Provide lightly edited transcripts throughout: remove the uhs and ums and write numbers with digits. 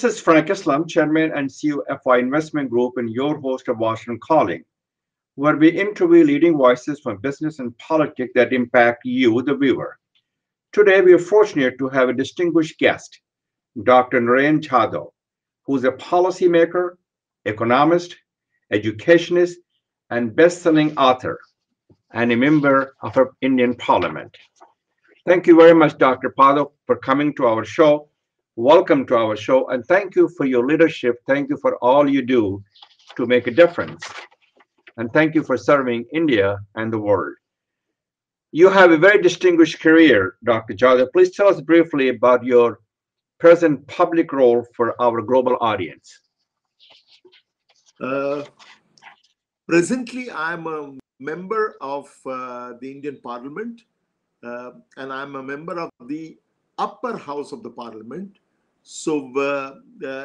This is Frank Islam, Chairman and CEO of FI Investment Group, and your host of Washington Calling, where we interview leading voices from business and politics that impact you, the viewer. Today, we are fortunate to have a distinguished guest, Dr. Narendra Jadhav, who's a policymaker, economist, educationist, and best-selling author, and a member of our Indian Parliament. Thank you very much, Dr. Jadhav, for coming to our show. Welcome to our show, and thank you for your leadership. Thank you for all you do to make a difference. And thank you for serving India and the world. You have a very distinguished career, Dr. Jadhav. Please tell us briefly about your present public role for our global audience. Presently, I'm a member of the Indian Parliament, and I'm a member of the upper house of the Parliament. So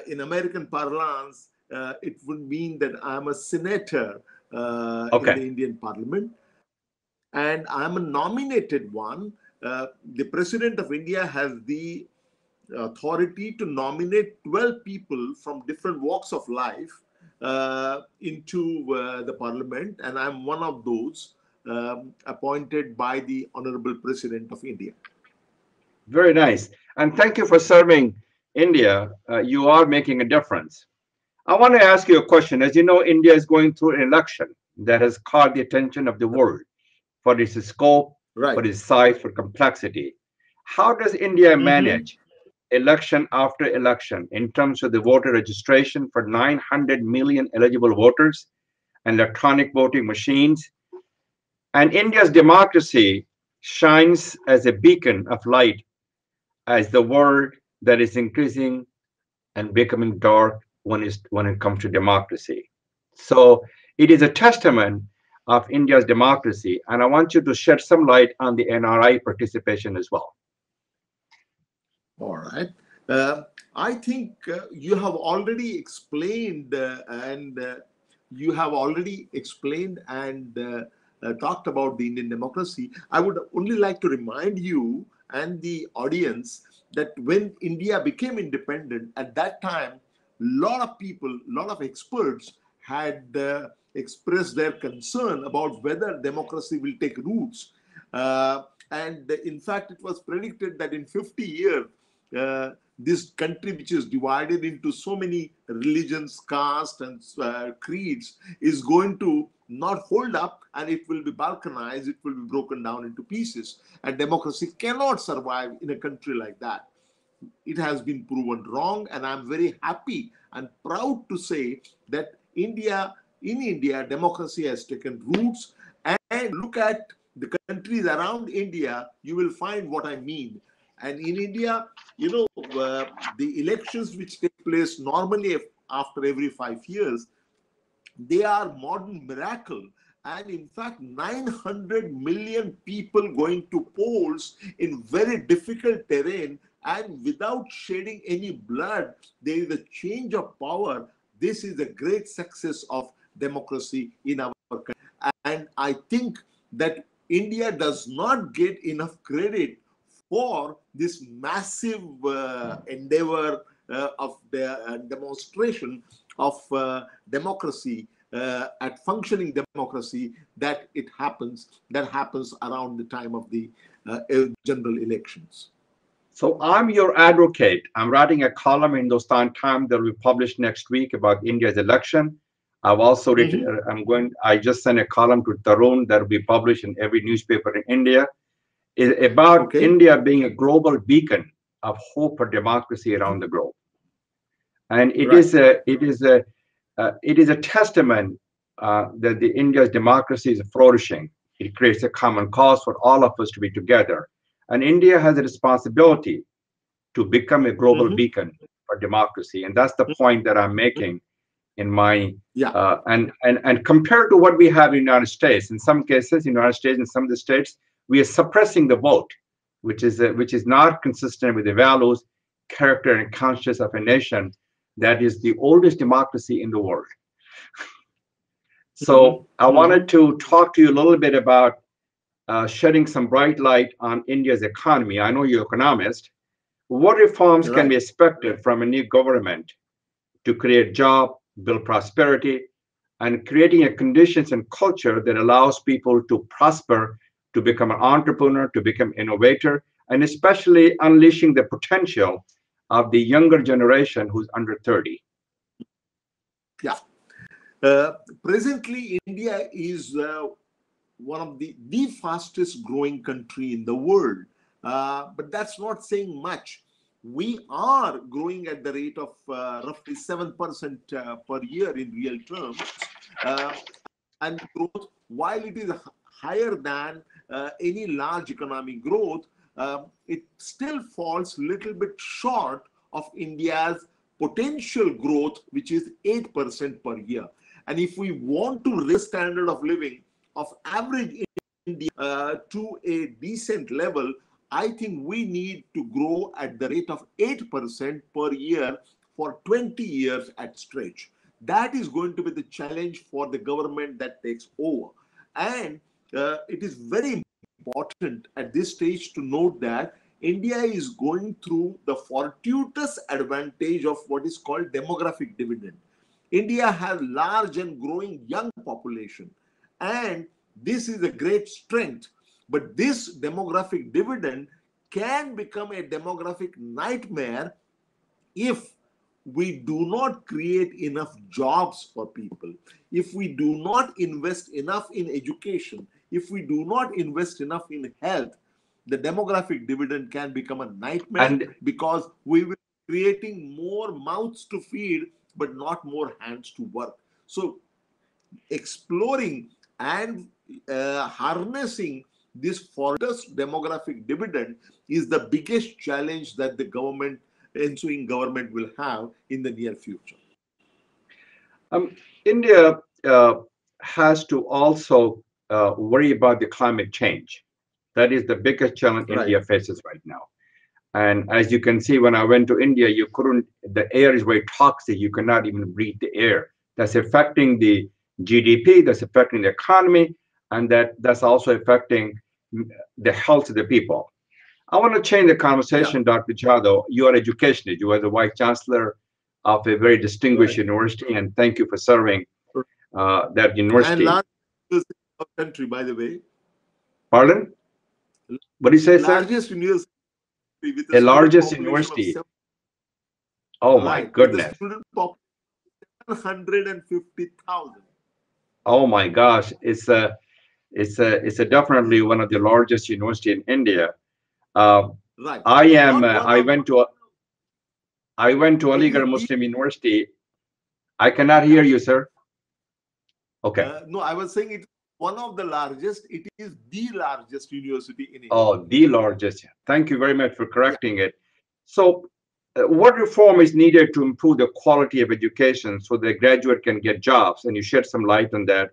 in American parlance, it would mean that I'm a senator in the Indian Parliament. And I'm a nominated one. The President of India has the authority to nominate 12 people from different walks of life into the Parliament. And I'm one of those appointed by the Honorable President of India. Very nice. And thank you for serving India. You are making a difference. I want to ask you a question. As you know, India is going through an election that has caught the attention of the world for its scope, for its size, for complexity. How does India manage election after election in terms of the voter registration for 900 million eligible voters and electronic voting machines? And India's democracy shines as a beacon of light as the world that is increasing and becoming dark when it comes to democracy. So it is a testament of India's democracy, and I want you to shed some light on the NRI participation as well. All right. I think you have already explained and talked about the Indian democracy. I would only like to remind you and the audience that when India became independent, at that time, a lot of people, a lot of experts had expressed their concern about whether democracy will take roots. And in fact, it was predicted that in 50 years, this country, which is divided into so many religions, castes, and creeds, is going to not hold up, and it will be balkanized, it will be broken down into pieces. And democracy cannot survive in a country like that. It has been proven wrong, and I'm very happy and proud to say that in India, democracy has taken roots. And look at the countries around India, you will find what I mean. And in India, you know, the elections which take place normally after every 5 years, they are modern miracle. And in fact, 900 million people going to polls in very difficult terrain, and without shedding any blood, there is a change of power. This is a great success of democracy in our country. And I think that India does not get enough credit for this massive endeavor of the demonstration of democracy, at functioning democracy, that happens around the time of the general elections. So I'm your advocate. I'm writing a column in Hindustan Times that will be published next week about India's election. I've also written, I just sent a column to Tarun that will be published in every newspaper in India, about India being a global beacon of hope for democracy around the globe. And it is a testament that the India's democracy is flourishing. It creates a common cause for all of us to be together. And India has a responsibility to become a global beacon for democracy. And that's the point that I'm making in my, and compared to what we have in the United States, in some cases, in the United States, in some of the states, we are suppressing the vote, which is not consistent with the values, character, and conscience of a nation that is the oldest democracy in the world. So I wanted to talk to you a little bit about shedding some bright light on India's economy. I know you're an economist. What reforms can Right. be expected from a new government to create jobs, build prosperity, and creating a conditions and culture that allows people to prosper, to become an entrepreneur, to become innovator, and especially unleashing the potential of the younger generation who's under 30. Yeah. Presently, India is one of the fastest growing country in the world. But that's not saying much. We are growing at the rate of roughly 7% per year in real terms. And growth, while it is higher than any large economic growth, it still falls a little bit short of India's potential growth, which is 8% per year. And if we want to raise standard of living of average India to a decent level, I think we need to grow at the rate of 8% per year for 20 years at stretch. That is going to be the challenge for the government that takes over. And it is very important at this stage to note that India is going through the fortuitous advantage of what is called demographic dividend. India has large and growing young population, and this is a great strength. But this demographic dividend can become a demographic nightmare if we do not create enough jobs for people, if we do not invest enough in education, if we do not invest enough in health, the demographic dividend can become a nightmare And because we will be creating more mouths to feed but not more hands to work. So exploring and harnessing this fortress demographic dividend is the biggest challenge that the ensuing government will have in the near future. India has to also worry about the climate change. That is the biggest challenge Right. India faces right now. And as you can see, when I went to India, you couldn't, the air is very toxic. You cannot even breathe the air. That's affecting the GDP, that's affecting the economy, and that's also affecting the health of the people. I want to change the Yeah. conversation, Dr. Jadhav. You are educationist. You are the vice chancellor of a very distinguished Right. university, and thank you for serving that And university. largest university in our country, by the way. Pardon? What do you say, sir? Largest university with a A student largest population of university. seven. Oh my Right. With a goodness. student population of 750,000. Oh my gosh. It's a definitely one of the largest university in India. Uh, Right. I am. Not one I of, went to. I went to it is Aligarh the, Muslim University. I cannot hear you, sir. Okay. no, I was saying it's one of the largest, it is the largest university in India. Oh, the largest. Thank you very much for Yeah. correcting it. So, what reform is needed to improve the quality of education so the graduate can get jobs? And you shed some light on that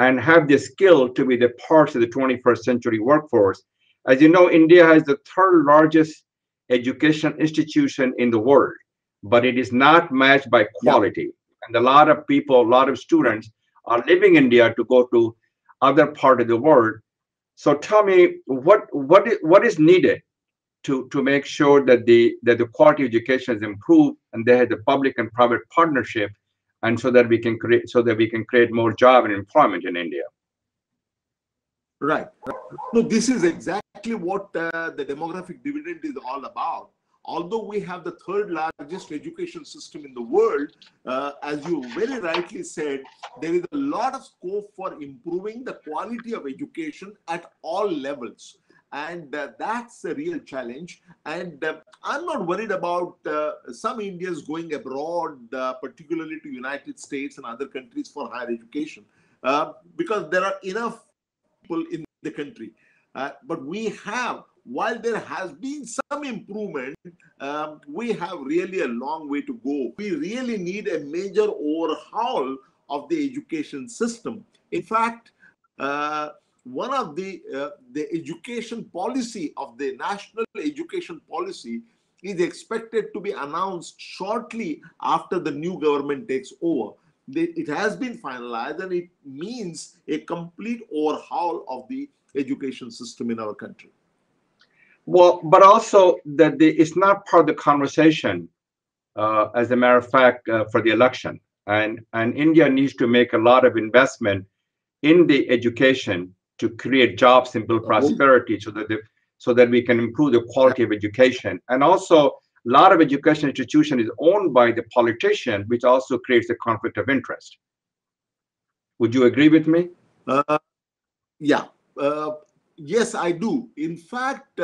and have the skill to be the parts of the 21st century workforce. As you know, India has the third largest education institution in the world, but it is not matched by Yeah. quality. And a lot of people, a lot of Right. students are leaving India to go to other part of the world. So tell me what is needed to make sure that the quality of education is improved and they have the public and private partnership, and so that we can create more job and employment in India. Right. No, this is exactly what the demographic dividend is all about. Although we have the third largest education system in the world, as you very rightly said, there is a lot of scope for improving the quality of education at all levels. And that's a real challenge. And I'm not worried about some Indians going abroad, particularly to United States and other countries for higher education, because there are enough people in the country. But we have, while there has been some improvement, we have really a long way to go. We really need a major overhaul of the education system. In fact, one of the education policy of the national education policy is expected to be announced shortly after the new government takes over. It has been finalized, and it means a complete overhaul of the education system in our country. Well, but also that it's not part of the conversation, as a matter of fact, for the election. And India needs to make a lot of investment in the education to create jobs and build prosperity, so that we can improve the quality of education. And also, a lot of education institution is owned by the politician, which also creates a conflict of interest. Would you agree with me? Uh, yeah. Uh, yes, I do. In fact,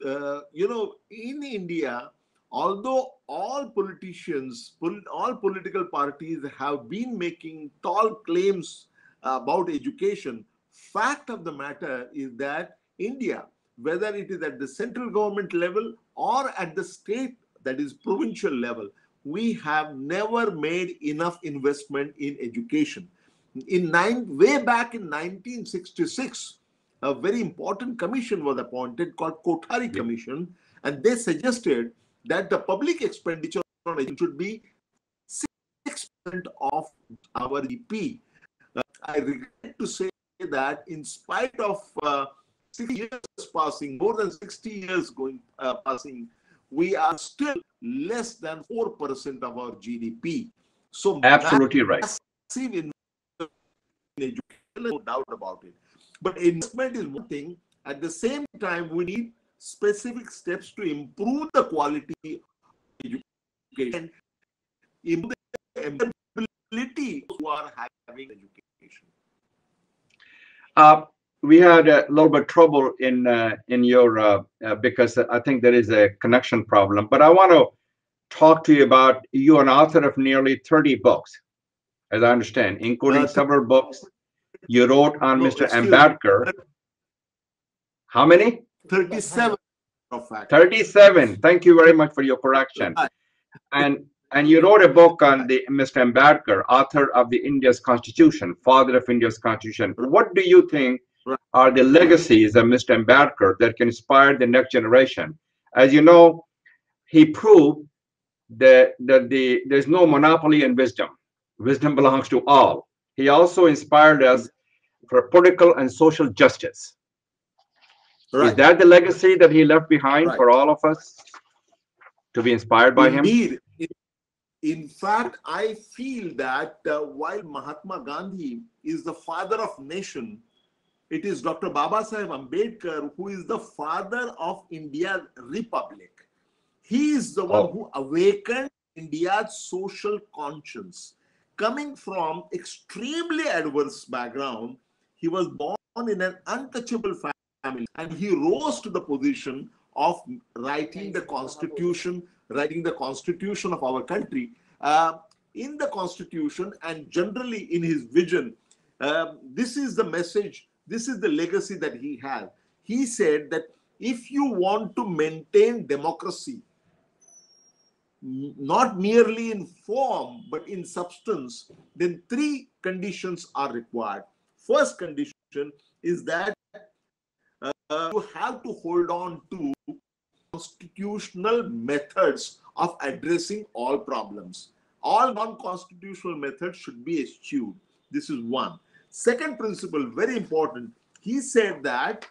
in India, although all politicians, all political parties have been making tall claims about education, fact of the matter is that India, whether it is at the central government level or at the state, that is provincial level, we have never made enough investment in education. Way back in 1966, a very important commission was appointed called Kothari Yeah. Commission, and they suggested that the public expenditure on education should be 6% of our GDP. I regret to say that in spite of 60 years passing, more than 60 years passing, we are still less than 4% of our GDP. So Absolutely right. massive in education, no doubt about it. But investment is one thing. At the same time, we need specific steps to improve the quality of education, improve the ability who are having education. Uh, we had a little bit trouble in your because I think there is a connection problem. But I want to talk to you about, you an author of nearly 30 books, as I understand, including several books you wrote on No, Mr. excuse me. Ambedkar. How many? 37 of fact. 37. Thank you very much for your correction. Right. And you wrote a book on the Mr. Ambedkar, author of the India's Constitution, father of India's Constitution. What do you think are the legacies of Mr. Ambedkar that can inspire the next generation? As you know, he proved that there's no monopoly in wisdom. Wisdom belongs to all. He also inspired us for political and social justice. Right. Is that the legacy that he left behind for all of us to be inspired by him? Indeed. In fact, I feel that while Mahatma Gandhi is the father of nation, it is Dr. Babasaheb Ambedkar who is the father of India's republic. He is the one who awakened India's social conscience. Coming from extremely adverse background, he was born in an untouchable family, and he rose to the position of writing the constitution of our country. In the constitution and generally in his vision, this is the message, this is the legacy that he had. He said that if you want to maintain democracy, not merely in form but in substance, then three conditions are required. First condition is that you have to hold on to constitutional methods of addressing all problems. All non-constitutional methods should be eschewed. This is one. Second principle, very important. He said that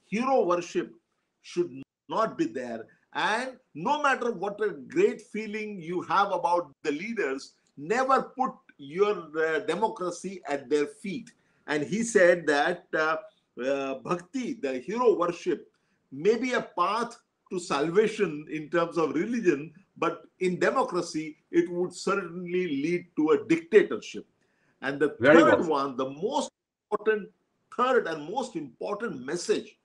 hero worship should not be there. And no matter what a great feeling you have about the leaders, never put your democracy at their feet. And he said that bhakti, the hero worship, may be a path to salvation in terms of religion, but in democracy, it would certainly lead to a dictatorship. And the third one, the most important, third and most important message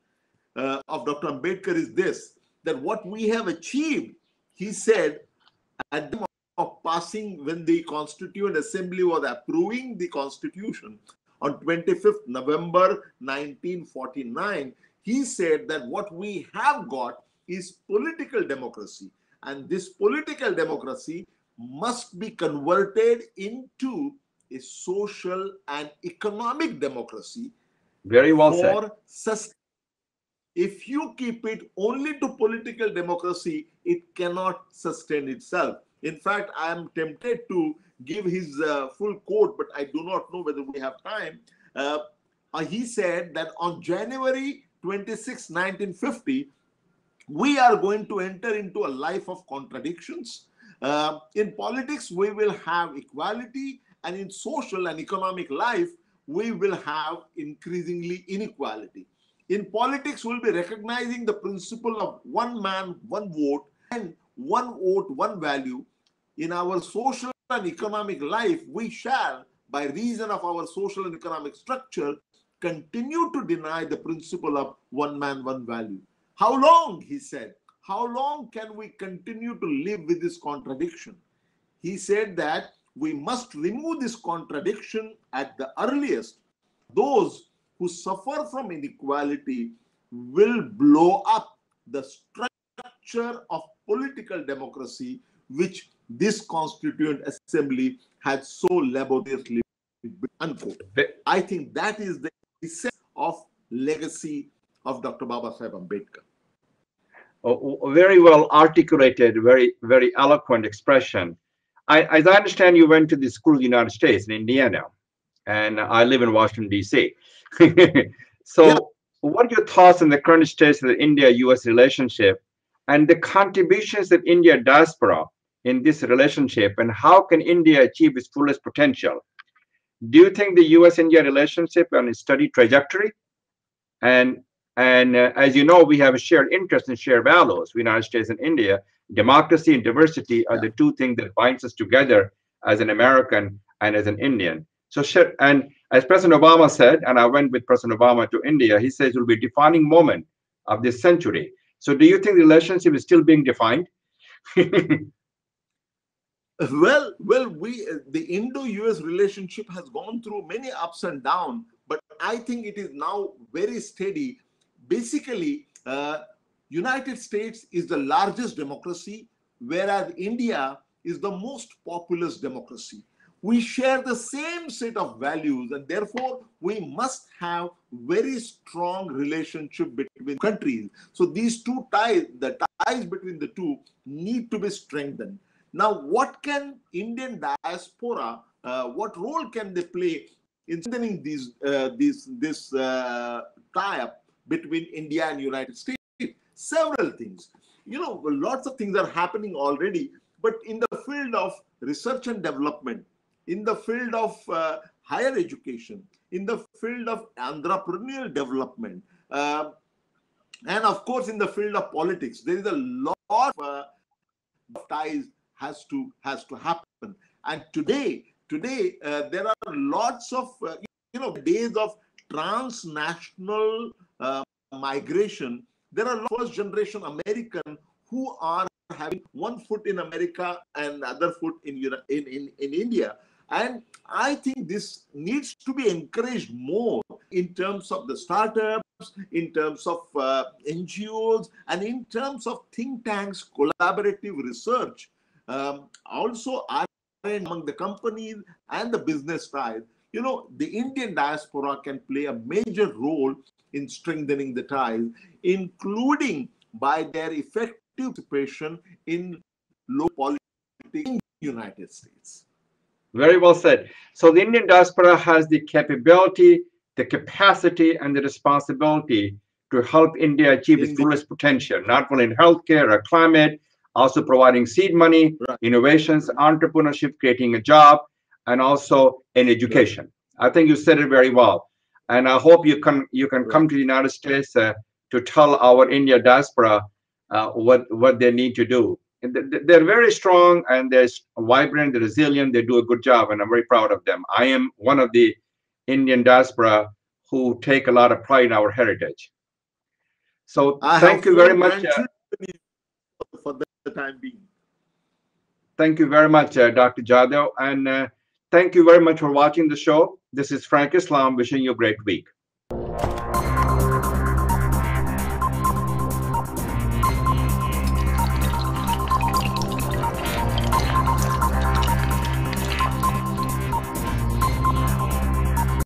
of Dr. Ambedkar is this, that what we have achieved, he said, at the time of passing, when the Constituent Assembly was approving the Constitution on 25th November 1949, he said that what we have got is political democracy. And this political democracy must be converted into a social and economic democracy. Very well said. If you keep it only to political democracy, it cannot sustain itself. In fact, I am tempted to give his full quote, but I do not know whether we have time. He said that on January 26, 1950, we are going to enter into a life of contradictions. In politics, we will have equality, and in social and economic life, we will have increasingly inequality. In politics, we'll be recognizing the principle of one man, one vote, and one vote, one value. In our social and economic life, we shall, by reason of our social and economic structure, continue to deny the principle of one man, one value. How long, he said, how long can we continue to live with this contradiction? He said that we must remove this contradiction at the earliest. Those who suffer from inequality will blow up the structure of political democracy which this Constituent Assembly had so laboriously built, unquote. I think that is the essence of legacy of Dr. Babasaheb Ambedkar. Very well articulated, very eloquent expression. As I understand, you went to the school in the United States in Indiana, and I live in Washington, D.C. So, yeah. What are your thoughts on the current state of the India-U.S. relationship and the contributions of India diaspora in this relationship, and how can India achieve its fullest potential? Do you think the U.S.-India relationship on a steady trajectory? And as you know, we have a shared interest and shared values. The United States and India, democracy and diversity are the two things that binds us together as an American and as an Indian. So, and as President Obama said, and I went with President Obama to India, he says it will be a defining moment of this century. So, do you think the relationship is still being defined? Well, the Indo-US relationship has gone through many ups and downs, but I think it is now very steady. Basically, United States is the largest democracy, whereas India is the most populous democracy. We share the same set of values, and therefore we must have very strong relationship between countries. So these two ties, the ties between the two, need to be strengthened. Now, what can Indian diaspora, what role can they play in strengthening this tie-up between India and United States? Several things. You know, lots of things are happening already, but in the field of research and development, in the field of higher education, in the field of entrepreneurial development, and of course in the field of politics, there is a lot of ties has to happen. And today there are lots of days of transnational migration. There are first generation American who are having one foot in America and other foot in India. And I think this needs to be encouraged more in terms of the startups, in terms of NGOs, and in terms of think tanks, collaborative research. Also, among the companies and the business ties, the Indian diaspora can play a major role in strengthening the ties, including by their effective participation in local politics in the United States. Very well said. So the Indian diaspora has the capability, the capacity, and the responsibility to help India achieve its fullest potential, not only in healthcare or climate, also providing seed money, innovations, entrepreneurship, creating a job, and also in education. I think you said it very well. And I hope you can come to the United States to tell our India diaspora what they need to do. They're very strong and they're vibrant, they're resilient, they do a good job, and I'm very proud of them. I am one of the Indian diaspora who take a lot of pride in our heritage. So thank you very much. For the time being. Thank you very much, Dr. Jadhav, and thank you very much for watching the show. This is Frank Islam wishing you a great week.